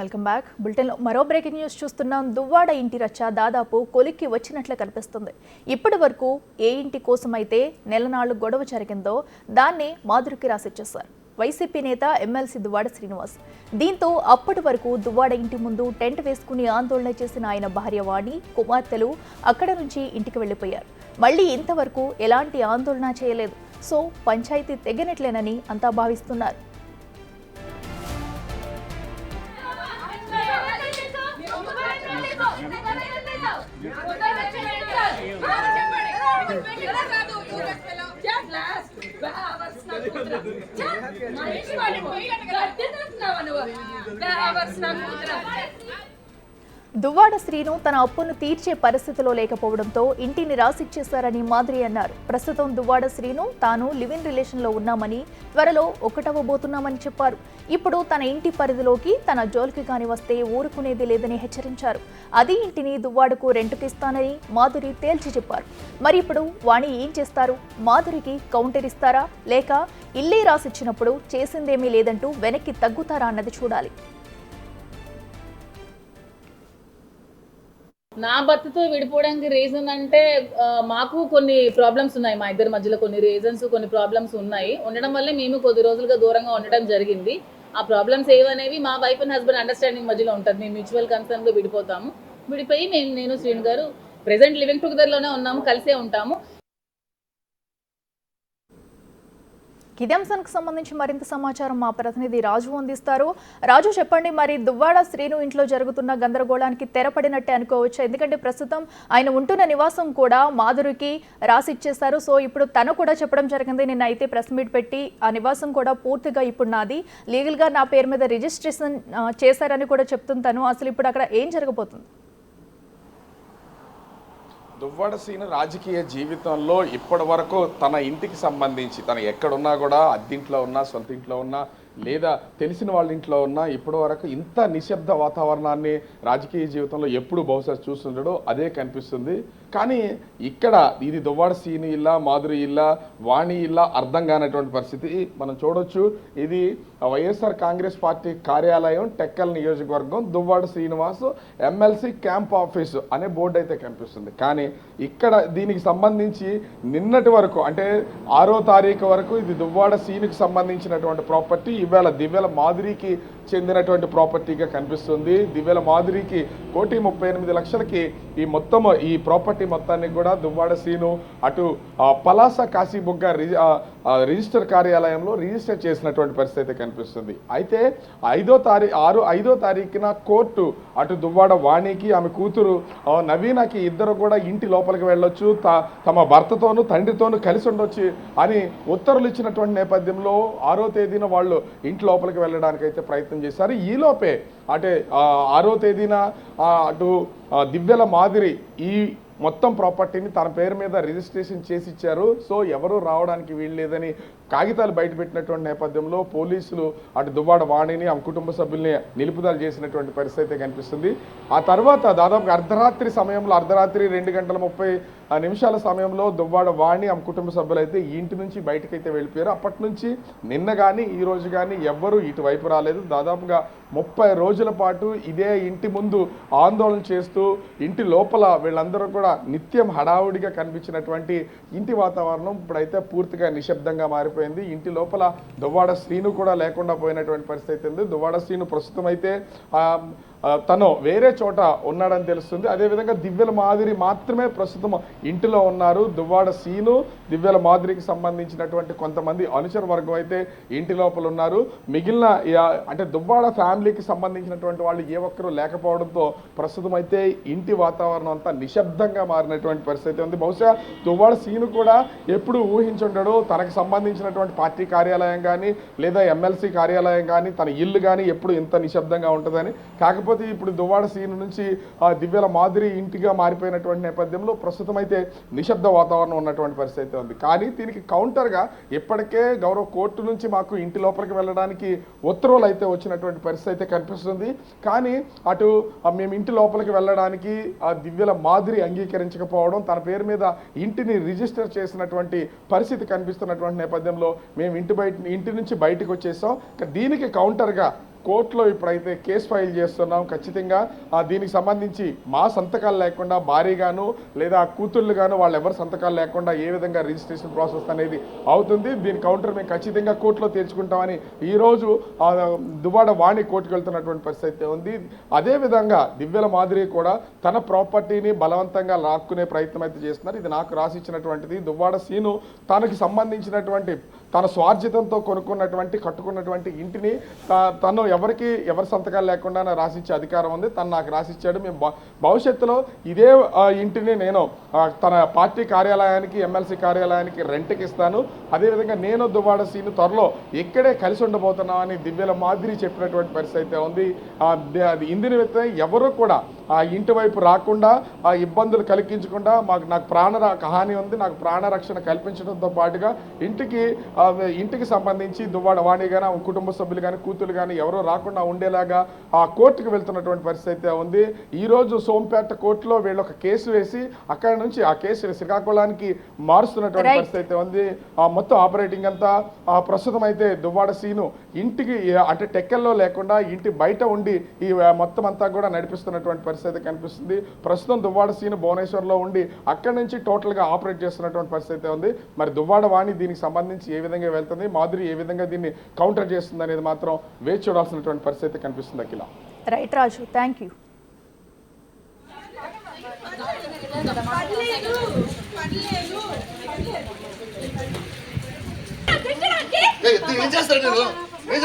Welcome back. బులెటిన్లో మరో breaking news చూస్తున్నాం. దువ్వాడ ఇంటి రచ్చ దాదాపు కొలిక్కి వచ్చినట్లు కనిపిస్తుంది. ఇప్పటి వరకు ఏ ఇంటి కోసమైతే నెలనాళ్ళు గొడవ జరిగిందో దాన్ని మాధురికి రాసిచ్చేశారు వైసీపీ నేత ఎమ్మెల్సీ దువ్వాడ శ్రీనివాస్. దీంతో అప్పటి వరకు దువ్వాడ ఇంటి ముందు టెంట్ వేసుకుని ఆందోళన చేసిన ఆయన భార్య వాణి, కుమార్తెలు అక్కడ నుంచి ఇంటికి వెళ్లిపోయారు. మళ్లీ ఇంతవరకు ఎలాంటి ఆందోళన చేయలేదు. సో పంచాయతీ తెగినట్లేనని అంతా భావిస్తున్నారు. దువ్వాడ శ్రీను తన అప్పును తీర్చే పరిస్థితిలో లేకపోవడంతో ఇంటిని రాసిచ్చేశారని మాధురి అన్నారు. ప్రస్తుతం దువ్వాడ శ్రీను తాను లివ్-ఇన్ రిలేషన్లో ఉన్నామని, త్వరలో ఒకటవ్వబోతున్నామని చెప్పారు. ఇప్పుడు తన ఇంటి పరిధిలోకి తన జోలికి కాని వస్తే ఊరుకునేది లేదని హెచ్చరించారు. అదే ఇంటిని దువ్వాడకు రెంటుకిస్తానని మాధురి తేల్చి చెప్పారు. మరి ఇప్పుడు వాణి ఏం చేస్తారు? మాధురికి కౌంటర్ ఇస్తారా, లేక ఇల్లే రాసిచ్చినప్పుడు చేసిందేమీ లేదంటూ వెనక్కి తగ్గుతారా అన్నది చూడాలి. నా భర్తతో విడిపోవడానికి రీజన్ అంటే మాకు కొన్ని ప్రాబ్లమ్స్ ఉన్నాయి. మా ఇద్దరి మధ్యలో కొన్ని రీజన్స్, కొన్ని ప్రాబ్లమ్స్ ఉన్నాయి. ఉండడం వల్లే మేము కొద్ది రోజులుగా దూరంగా ఉండడం జరిగింది. ఆ ప్రాబ్లమ్స్ ఏవనేవి మా వైఫ్ అండ్ హస్బెండ్ అండర్స్టాండింగ్ మధ్యలో ఉంటుంది. మేము మ్యూచువల్ కన్సర్న్లో విడిపోతాము. విడిపోయి నేను శ్రీను గారు ప్రెసెంట్ లివింగ్ టుగెదర్లోనే ఉన్నాము, కలిసే ఉంటాము. ఇదే అంశానికి సంబంధించి మరింత సమాచారం మా ప్రతినిధి రాజు అందిస్తారు. రాజు, చెప్పండి, మరి దువ్వాడ శ్రీను ఇంట్లో జరుగుతున్న గందరగోళానికి తెరపడినట్టే అనుకోవచ్చు. ఎందుకంటే ప్రస్తుతం ఆయన ఉంటున్న నివాసం కూడా మాధురికి రాసిచ్చేశారు. సో ఇప్పుడు తను కూడా చెప్పడం జరిగింది, నిన్న అయితే ప్రెస్ మీట్ పెట్టి ఆ నివాసం కూడా పూర్తిగా ఇప్పుడు నాది, లీగల్గా నా పేరు మీద రిజిస్ట్రేషన్ చేశారని కూడా చెప్తుంటాను. అసలు ఇప్పుడు అక్కడ ఏం జరగబోతుంది? దువ్వాడ శ్రీను రాజకీయ జీవితంలో ఇప్పటి వరకు తన ఇంటికి సంబంధించి తను ఎక్కడున్నా కూడా అద్దెంట్లో ఉన్నా, సొంత ఇంట్లో ఉన్నా, లేదా తెలిసిన వాళ్ళ ఇంట్లో ఉన్నా, ఇప్పటి వరకు ఇంత నిశ్శబ్ద వాతావరణాన్ని రాజకీయ జీవితంలో ఎప్పుడు బహుశా చూస్తుండడో అదే కనిపిస్తుంది. కానీ ఇక్కడ ఇది దువ్వాడ శ్రీను ఇల్లా, మాధురి ఇల్లా, వాణి ఇల్లా అర్థం కానటువంటి పరిస్థితి మనం చూడొచ్చు. ఇది వైఎస్ఆర్ కాంగ్రెస్ పార్టీ కార్యాలయం, టెక్కల్ నియోజకవర్గం, Duvvada Srinivas MLC camp office అనే బోర్డు అయితే కనిపిస్తుంది. కానీ ఇక్కడ దీనికి సంబంధించి నిన్నటి వరకు అంటే 6వ తారీఖు వరకు ఇది దువ్వాడ శ్రీనుకి సంబంధించినటువంటి ప్రాపర్టీ, ఇవాళ దివ్యల మాధురికి చెందినటువంటి ప్రాపర్టీగా కనిపిస్తుంది. దివ్యల మాధురికి 1,38,00,000కి ఈ ప్రాపర్టీ మొత్తాన్ని కూడా దువ్వాడ శ్రీను అటు పలాస కాశీబుగ్గ రిజిస్టర్ కార్యాలయంలో రిజిస్టర్ చేసినటువంటి పరిస్థితి అయితే కనిపిస్తుంది. అయితే 5వ తారీఖున కోర్టు అటు దువ్వాడ వాణికి, ఆమె కూతురు నవీనకి ఇద్దరు కూడా ఇంటి లోపలికి వెళ్ళొచ్చు, తమ భర్తతోనూ తండ్రితోనూ కలిసి ఉండొచ్చు అని ఉత్తర్వులు ఇచ్చినటువంటి నేపథ్యంలో 6వ తేదీన వాళ్ళు ఇంటి లోపలికి వెళ్ళడానికి అయితే ప్రయత్నం చేశారు. ఈలోపే అంటే 6వ తేదీన అటు దివ్యల మాదిరి ఈ మొత్తం ప్రాపర్టీని తన పేరు మీద రిజిస్ట్రేషన్ చేసి ఇచ్చారు. సో ఎవరు రావడానికి వీల్లేదని కాగితాలు బయటపెట్టినటువంటి నేపథ్యంలో పోలీసులు అటు దువ్వాడ వాణిని, ఆమె కుటుంబ సభ్యుల్ని నిలుపుదల చేసినటువంటి పరిస్థితి కనిపిస్తుంది. ఆ తర్వాత దాదాపు అర్ధరాత్రి 2:30 సమయంలో దువ్వాడ వాణి, ఆమె కుటుంబ సభ్యులు అయితే ఈ ఇంటి నుంచి బయటకైతే వెళ్ళిపోయారు. అప్పటి నుంచి నిన్న కానీ ఈ రోజు కానీ ఎవ్వరూ ఇటువైపు రాలేదు. దాదాపుగా 30 రోజుల పాటు ఇదే ఇంటి ముందు ఆందోళన చేస్తూ ఇంటి లోపల వీళ్ళందరూ కూడా నిత్యం హడావుడిగా కనిపించినటువంటి ఇంటి వాతావరణం ఇప్పుడైతే పూర్తిగా నిశ్శబ్దంగా మారిపోయింది. ఇంటి లోపల దువ్వాడ శ్రీను కూడా లేకుండా పోయినటువంటి పరిస్థితి ఉంది. దువ్వాడ శ్రీను ప్రస్తుతం అయితే తను వేరే చోట ఉన్నాడని తెలుస్తుంది. అదేవిధంగా దివ్యల మాదిరి మాత్రమే ప్రస్తుతం ఇంటిలో ఉన్నారు. దువ్వాడ శ్రీను, దివ్యల మాదిరికి సంబంధించినటువంటి కొంతమంది అనుచర వర్గం అయితే ఇంటి లోపల ఉన్నారు. మిగిలిన అంటే దువ్వాడ ఫ్యామిలీకి సంబంధించినటువంటి వాళ్ళు ఏ ఒక్కరూ లేకపోవడంతో ప్రస్తుతం అయితే ఇంటి వాతావరణం అంతా నిశ్శబ్దంగా మారినటువంటి పరిస్థితి ఉంది. బహుశా దువ్వాడ శ్రీను కూడా ఎప్పుడు ఊహించుంటాడో తనకు సంబంధించినటువంటి పార్టీ కార్యాలయం కానీ, లేదా ఎమ్మెల్సీ కార్యాలయం కానీ, తన ఇల్లు కానీ ఎప్పుడు ఇంత నిశ్శబ్దంగా ఉంటుందని. కాకపోతే ఇప్పుడు దువ్వాడ శ్రీను నుంచి దివ్యల మాదిరి ఇంటిగా మారిపోయినటువంటి నేపథ్యంలో ప్రస్తుతం అయితే నిశ్శబ్ద వాతావరణం ఉన్నటువంటి పరిస్థితి ఉంది. కానీ దీనికి కౌంటర్గా ఇప్పటికే గౌరవ కోర్టు నుంచి మాకు ఇంటి లోపలికి వెళ్ళడానికి ఉత్తర్వులు అయితే వచ్చినటువంటి పరిస్థితి అయితే కనిపిస్తుంది. కానీ అటు మేము ఇంటి లోపలికి వెళ్ళడానికి దివ్యల మాదిరి అంగీకరించకపోవడం, తన పేరు మీద ఇంటిని రిజిస్టర్ చేసినటువంటి పరిస్థితి కనిపిస్తున్నటువంటి నేపథ్యంలో మేము ఇంటి నుంచి బయటకు వచ్చేసాం. దీనికి కౌంటర్గా కోర్టులో ఇప్పుడైతే కేసు ఫైల్ చేస్తున్నాం. ఖచ్చితంగా దీనికి సంబంధించి మా సంతకాలు లేకుండా భారీగాను లేదా కూతుళ్ళు గాను వాళ్ళు ఎవరు సంతకాలు లేకుండా ఏ విధంగా రిజిస్ట్రేషన్ ప్రాసెస్ అనేది అవుతుంది, దీని కౌంటర్ మేము ఖచ్చితంగా కోర్టులో తీర్చుకుంటామని ఈరోజు దువ్వాడ వాణి కోర్టుకు వెళ్తున్నటువంటి పరిస్థితి ఉంది. అదేవిధంగా దివ్యల మాదిరి కూడా తన ప్రాపర్టీని బలవంతంగా లాక్కునే ప్రయత్నం అయితే చేస్తున్నారు. ఇది నాకు రాసిచ్చినటువంటిది. దువ్వాడ సీను తనకి సంబంధించినటువంటి తన స్వార్జితంతో కట్టుకున్నటువంటి ఇంటిని తను ఎవరి సంతకాలు లేకుండా రాసిచ్చే అధికారం ఉంది. తను నాకు రాసిచ్చాడు. మేము భవిష్యత్తులో ఇదే ఇంటిని నేను తన పార్టీ కార్యాలయానికి ఎమ్మెల్సీ కార్యాలయానికి రెంట్కి ఇస్తాను. అదేవిధంగా నేను దువ్వాడ సీను త్వరలో ఇక్కడే కలిసి ఉండబోతున్నామని దివ్యల మాదిరి చెప్పినటువంటి పరిస్థితి అయితే ఉంది. ఇందుని ఎవరు కూడా ఆ ఇంటి వైపు రాకుండా ఆ ఇబ్బందులు కలిగించకుండా నాకు హాని ఉంది, నాకు ప్రాణరక్షణ కల్పించడంతో పాటుగా ఇంటికి సంబంధించి దువ్వాడ వాణి కానీ కుటుంబ సభ్యులు కానీ కూతురు కానీ ఎవరో రాకుండా ఉండేలాగా ఆ కోర్టుకు వెళ్తున్నటువంటి పరిస్థితి అయితే ఉంది. ఈరోజు సోంపేట కోర్టులో వీళ్ళు ఒక కేసు వేసి అక్కడ నుంచి ఆ కేసు శ్రీకాకుళానికి మారుస్తున్నటువంటి పరిస్థితి అయితే ఉంది. ఆ మొత్తం ఆపరేటింగ్ అంతా ప్రస్తుతం అయితే దువ్వాడ సీను ఇంటికి అంటే టెక్కల్లో లేకుండా ఇంటి బయట ఉండి ఈ మొత్తం అంతా కూడా నడిపిస్తున్నటువంటి పరిస్థితి కనిపిస్తుంది. ప్రస్తుతం దువ్వాడ సీను భువనేశ్వర్లో ఉండి అక్కడి నుంచి టోటల్గా ఆపరేట్ చేస్తున్నటువంటి పరిస్థితి ఉంది. మరి దువ్వాడ వాణి దీనికి సంబంధించి ఏ విధంగా వెళ్తుంది, మాధురి ఏ విధంగా దీన్ని కౌంటర్ చేస్తుంది అనేది మాత్రం వేచి చూడాల్సినటువంటి పరిస్థితి కనిపిస్తుంది. Akhila. Right Raju, thank you. ఏం చేస్తారు మీరు